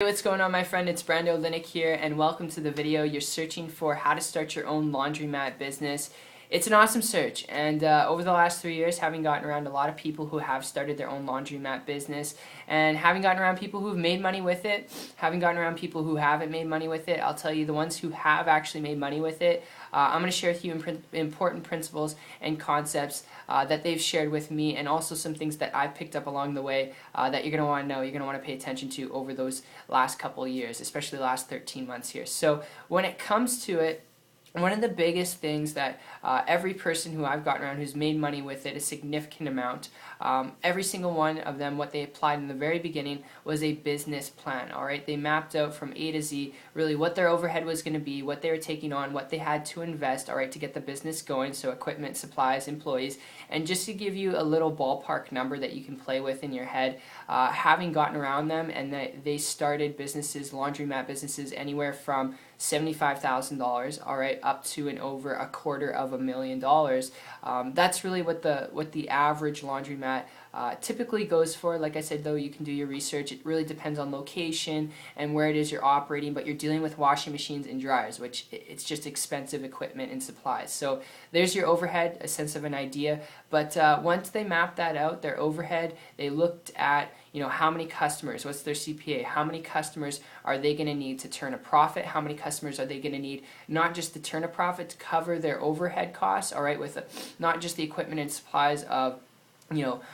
Hey, what's going on, my friend? It's Brando Linick here, and welcome to the video. You're searching for how to start your own laundromat business. It's an awesome search, and over the last 3 years, having gotten around a lot of people who have started their own laundromat business, and having gotten around people who've made money with it, having gotten around people who haven't made money with it, I'll tell you the ones who have actually made money with it. I'm going to share with you important principles and concepts that they've shared with me, and also some things that I've picked up along the way that you're going to want to know, you're going to want to pay attention to over those last couple of years, especially the last 13 months here. So when it comes to it, one of the biggest things that every person who I've gotten around who's made money with it, a significant amount, every single one of them, what they applied in the very beginning was a business plan, all right? They mapped out from A to Z really what their overhead was going to be, what they were taking on, what they had to invest, all right, to get the business going, so equipment, supplies, employees, and just to give you a little ballpark number that you can play with in your head, having gotten around them, and they started businesses, laundromat businesses, anywhere from $75,000, all right, up to and over $250,000. That's really what the average laundromat typically goes for. Like I said, though, you can do your research. It really depends on location and where it is you're operating, but you're dealing with washing machines and dryers, which it's just expensive equipment and supplies. So there's your overhead, a sense of an idea. But once they mapped that out, their overhead, they looked at, how many customers, what's their CPA, how many customers are they going to need to turn a profit, how many customers are they going to need not just to turn a profit, to cover their overhead costs, all right, with not just the equipment and supplies of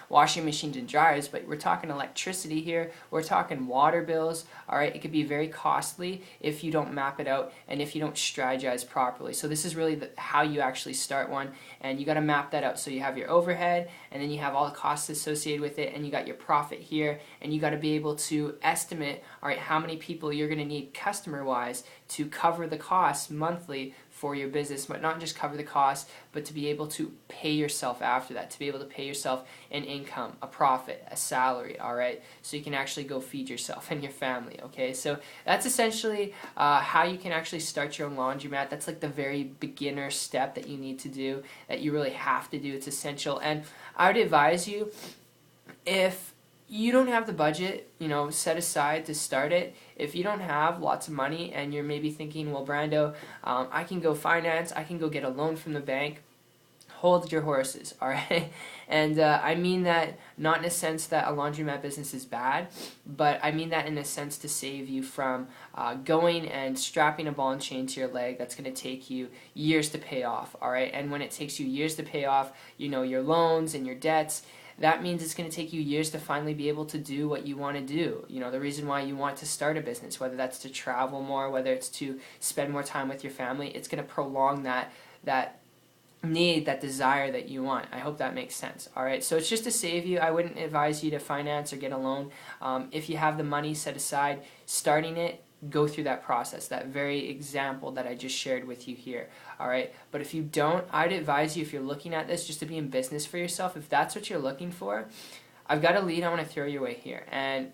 washing machines and dryers, but we're talking electricity here, we're talking water bills, all right? It could be very costly if you don't map it out and if you don't strategize properly. So this is really how you actually start one, and you got to map that out. So you have your overhead, and then you have all the costs associated with it, and you got your profit here, and you got to be able to estimate, all right, how many people you're going to need customer-wise to cover the costs monthly for your business, but not just cover the costs, but to be able to pay yourself after that, to be able to pay yourself an income, a profit, a salary, all right? So you can actually go feed yourself and your family, okay? So that's essentially how you can actually start your own laundromat. That's like the very beginner step that you need to do, that you really have to do. It's essential. And I would advise you, if you don't have the budget, set aside to start it. If you don't have lots of money and you're maybe thinking, well, Brando, I can go finance, I can go get a loan from the bank, hold your horses, all right? And I mean that not in a sense that a laundromat business is bad, but I mean that in a sense to save you from going and strapping a ball and chain to your leg that's going to take you years to pay off, all right? And when it takes you years to pay off, your loans and your debts, that means it's going to take you years to finally be able to do what you want to do. The reason why you want to start a business, whether that's to travel more, whether it's to spend more time with your family, it's going to prolong that need, that desire that you want. I hope that makes sense. All right, so it's just to save you. I wouldn't advise you to finance or get a loan. If you have the money set aside, starting it, go through that process, that very example that I just shared with you here, all right? But if you don't, I'd advise you, if you're looking at this just to be in business for yourself, if that's what you're looking for, I've got a lead I want to throw your way here. And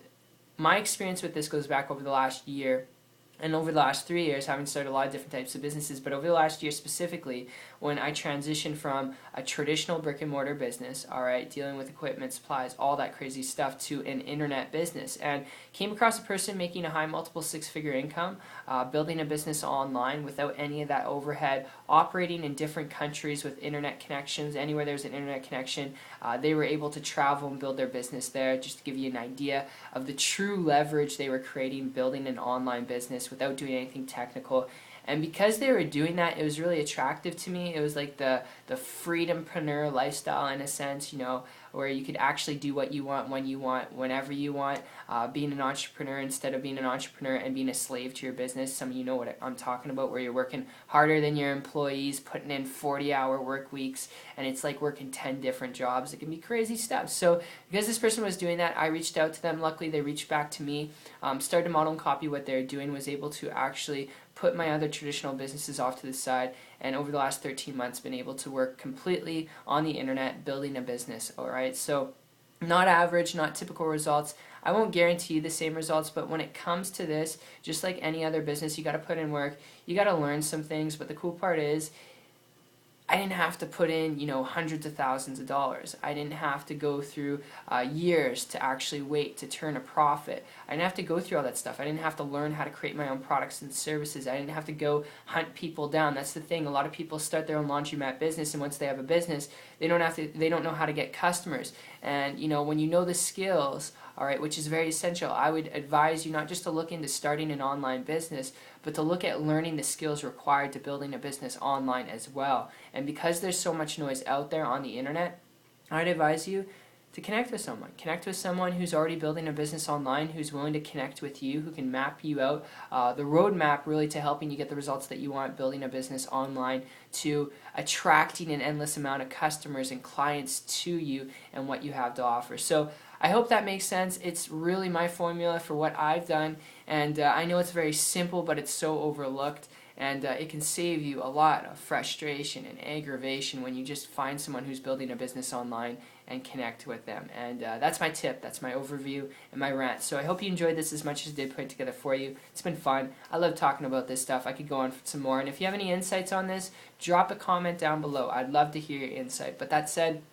my experience with this goes back over the last year, and over the last 3 years, having started a lot of different types of businesses, but over the last year specifically, when I transitioned from a traditional brick-and-mortar business, all right, dealing with equipment, supplies, all that crazy stuff, to an internet business, and came across a person making a high multiple six-figure income, building a business online without any of that overhead, operating in different countries with internet connections. Anywhere there's an internet connection, they were able to travel and build their business there. Just to give you an idea of the true leverage they were creating, building an online business without doing anything technical. And because they were doing that, it was really attractive to me. It was like the freedompreneur lifestyle in a sense, where you could actually do what you want, when you want, whenever you want. Being an entrepreneur instead of being an entrepreneur and being a slave to your business. Some of you know what I'm talking about, where you're working harder than your employees, putting in 40-hour work weeks, and it's like working 10 different jobs. It can be crazy stuff. So because this person was doing that, I reached out to them. Luckily, they reached back to me, started to model and copy what they're doing, was able to actually put my other traditional businesses off to the side, and over the last 13 months been able to work completely on the internet building a business, all right? So not average, not typical results. I won't guarantee the same results, but when it comes to this, just like any other business, you got to put in work, you got to learn some things, but the cool part is I didn't have to put in, hundreds of thousands of dollars. I didn't have to go through years to actually wait to turn a profit. I didn't have to go through all that stuff. I didn't have to learn how to create my own products and services. I didn't have to go hunt people down. That's the thing. A lot of people start their own laundromat business, and once they have a business, they don't know how to get customers. And when you know the skills, all right, which is very essential, I would advise you not just to look into starting an online business, but to look at learning the skills required to building a business online as well. And because there's so much noise out there on the internet, I'd advise you to connect with someone. Connect with someone who's already building a business online, who's willing to connect with you, who can map you out, the roadmap really to helping you get the results that you want building a business online, to attracting an endless amount of customers and clients to you and what you have to offer. So I hope that makes sense. It's really my formula for what I've done, and I know it's very simple, but it's so overlooked, and it can save you a lot of frustration and aggravation when you just find someone who's building a business online and connect with them. And that's my tip, that's my overview and my rant. So I hope you enjoyed this as much as I did put it together for you. It's been fun. I love talking about this stuff. I could go on for some more, and if you have any insights on this, drop a comment down below. I'd love to hear your insight. But that said,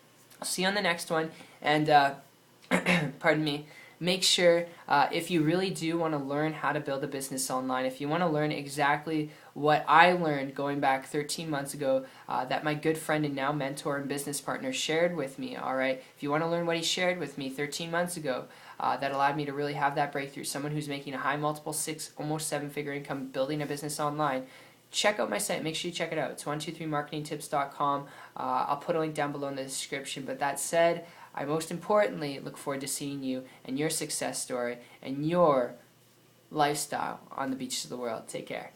I'll see you on the next one, and pardon me, make sure if you really do want to learn how to build a business online, if you want to learn exactly what I learned going back 13 months ago that my good friend and now mentor and business partner shared with me, all right, if you want to learn what he shared with me 13 months ago that allowed me to really have that breakthrough, someone who's making a high multiple 6, almost 7-figure income building a business online, check out my site. Make sure you check it out. It's 123marketingtips.com. I'll put a link down below in the description. But that said, I most importantly look forward to seeing you and your success story and your lifestyle on the beaches of the world. Take care.